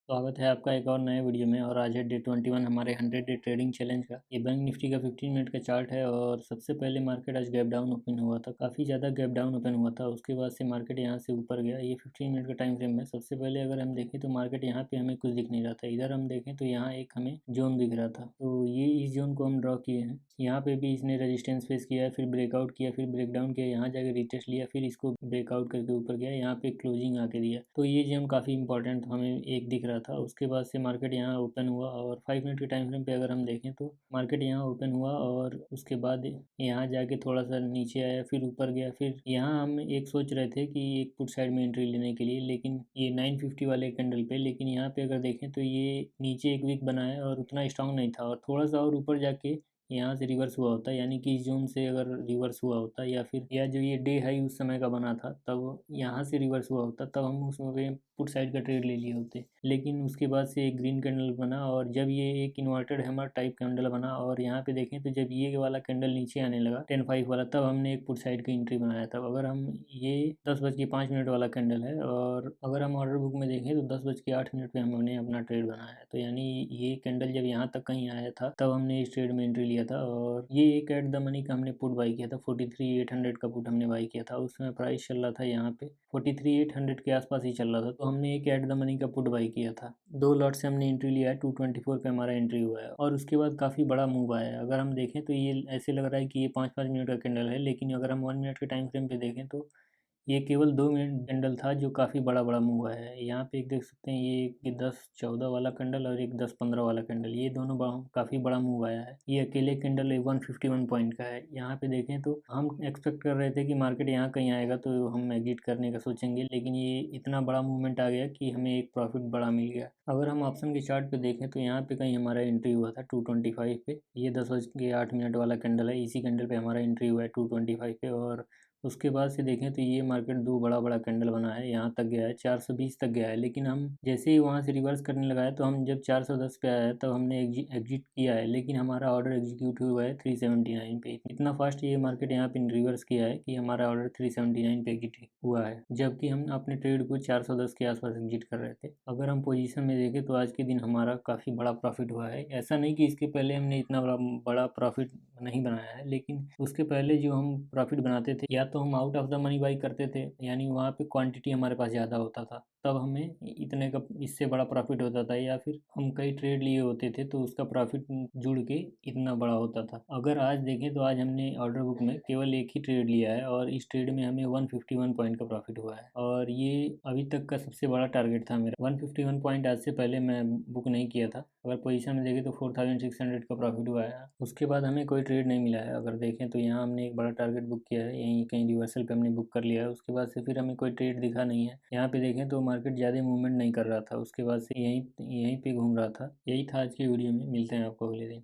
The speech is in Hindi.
स्वागत है आपका एक और नए वीडियो में। और आज है डे 21 हमारे 100 डे ट्रेडिंग चैलेंज का। ये बैंक निफ्टी का 15 मिनट का चार्ट है और सबसे पहले मार्केट आज गैप डाउन ओपन हुआ था, काफ़ी ज़्यादा गैप डाउन ओपन हुआ था। उसके बाद से मार्केट यहाँ से ऊपर गया। ये 15 मिनट का टाइम फ्रेम है। सबसे पहले अगर हम देखें तो मार्केट यहाँ पे हमें कुछ दिख नहीं रहा था। इधर हम देखें तो यहाँ एक हमें जोन दिख रहा था, तो ये इस जोन को हम ड्रॉ किए हैं। यहाँ पे भी इसने रेजिस्टेंस फेस किया है, फिर ब्रेकआउट किया, फिर ब्रेकडाउन किया, यहाँ जाके रिटेस्ट लिया, फिर इसको ब्रेकआउट करके ऊपर गया, यहाँ पे क्लोजिंग आके दिया। तो ये जोन काफ़ी इंपॉर्टेंट हमें एक दिख रहा था। उसके बाद से मार्केट यहाँ ओपन हुआ और 5 मिनट के टाइम फ्रेम पे अगर हम देखें तो मार्केट यहाँ ओपन हुआ और उसके बाद यहाँ जाके थोड़ा सा नीचे आया, फिर ऊपर गया। फिर यहाँ हम एक सोच रहे थे कि एक पुट साइड में एंट्री लेने के लिए, लेकिन ये 950 वाले कैंडल पे, लेकिन यहाँ पे अगर देखें तो ये नीचे एक वीक बना है और उतना स्ट्रांग नहीं था। और थोड़ा सा और ऊपर जाके यहाँ से रिवर्स हुआ होता, यानी कि इस जोन से अगर रिवर्स हुआ होता या फिर या जो ये डे हाई उस समय का बना था तब यहाँ से रिवर्स हुआ होता, तब हम उसमें पुट साइड का ट्रेड ले लिए होते। लेकिन उसके बाद से एक ग्रीन कैंडल बना और जब ये एक इन्वर्टेड हैमर टाइप कैंडल बना और यहाँ पे देखें तो जब ये वाला कैंडल नीचे आने लगा 10-5 वाला, तब हमने एक पुट साइड की एंट्री बनाया था। अगर हम ये 10:05 वाला कैंडल है और अगर हम ऑर्डर बुक में देखें तो 10:08 पे हमने अपना ट्रेड बनाया है। तो यानी ये कैंडल जब यहाँ तक कहीं आया था तब हमने इस ट्रेड में एंट्री लिया था। और ये एक एट द मनी का हमने पुट बाई किया था, 43,800 का पुट हमने बाई किया था। उस समय प्राइस चल रहा था यहाँ पे 43,800 के आसपास ही चल रहा था, तो हमने एक एट द मनी का पुट बाई किया था। 2 लॉट से हमने एंट्री लिया है, 224 पे हमारा एंट्री हुआ है और उसके बाद काफ़ी बड़ा मूव आया है। अगर हम देखें तो ये ऐसे लग रहा है कि ये 5-5 मिनट का कैंडल है, लेकिन अगर हम 1 मिनट के टाइम फ्रेम पे देखें तो ये केवल 2 मिनट कैंडल था जो काफ़ी बड़ा मूव आया है। यहाँ पे एक देख सकते हैं, ये एक 10-14 वाला कैंडल और एक 10-15 वाला कैंडल, ये दोनों काफ़ी बड़ा मूव आया है। ये अकेले कैंडल 151 पॉइंट का है। यहाँ पे देखें तो हम एक्सपेक्ट कर रहे थे कि मार्केट यहाँ कहीं आएगा तो हम एग्जिट करने का सोचेंगे, लेकिन ये इतना बड़ा मूवमेंट आ गया कि हमें एक प्रॉफिट बड़ा मिल गया। अगर हम ऑप्शन के चार्ट पे देखें तो यहाँ पे कहीं हमारा एंट्री हुआ था 225 पे। ये 10:08 वाला कैंडल है, इसी कैंडल पे हमारा एंट्री हुआ है 225 पे। और उसके बाद से देखें तो ये मार्केट 2 बड़ा कैंडल बना है, यहाँ तक गया है 420 तक गया है। लेकिन हम जैसे ही वहाँ से रिवर्स करने लगा है तो हम जब 410 पे आया है तब हमने एग्जिट किया है, लेकिन हमारा ऑर्डर एग्जीक्यूट हुआ है 379 पे। इतना फास्ट ये मार्केट यहाँ पे रिवर्स किया है कि हमारा ऑर्डर 379 पे एग्जिट हुआ है, जबकि हम अपने ट्रेड को 410 के आसपास एग्जिट कर रहे थे। अगर हम पोजीशन में देखें तो आज के दिन हमारा काफ़ी बड़ा प्रॉफिट हुआ है। ऐसा नहीं कि इसके पहले हमने इतना बड़ा प्रॉफिट नहीं बनाया है, लेकिन उसके पहले जो हम प्रॉफिट बनाते थे या तो हम out of the money by करते थे, यानी वहाँ पे क्वांटिटी हमारे पास ज़्यादा होता था, तब हमें इतने का इससे बड़ा प्रॉफिट होता था। या फिर हम कई ट्रेड लिए होते थे तो उसका प्रॉफिट जुड़ के इतना बड़ा होता था। अगर आज देखें तो आज हमने ऑर्डर बुक में केवल एक ही ट्रेड लिया है और इस ट्रेड में हमें 151 पॉइंट का प्रॉफिट हुआ है और ये अभी तक का सबसे बड़ा टारगेट था मेरा। 151 पॉइंट आज से पहले मैं बुक नहीं किया था। अगर पोजीशन में देखें तो 4600 का प्रॉफिट हुआ है। उसके बाद हमें कोई ट्रेड नहीं मिला है। अगर देखें तो यहाँ हमने एक बड़ा टारगेट बुक किया है, यहीं कहीं रिवर्सल पे हमने बुक कर लिया है। उसके बाद से फिर हमें कोई ट्रेड दिखा नहीं है। यहाँ पे देखें तो मार्केट ज़्यादा मूवमेंट नहीं कर रहा था, उसके बाद से यहीं यहीं पे घूम रहा था। यही था आज की वीडियो में, मिलते हैं आपको अगले दिन।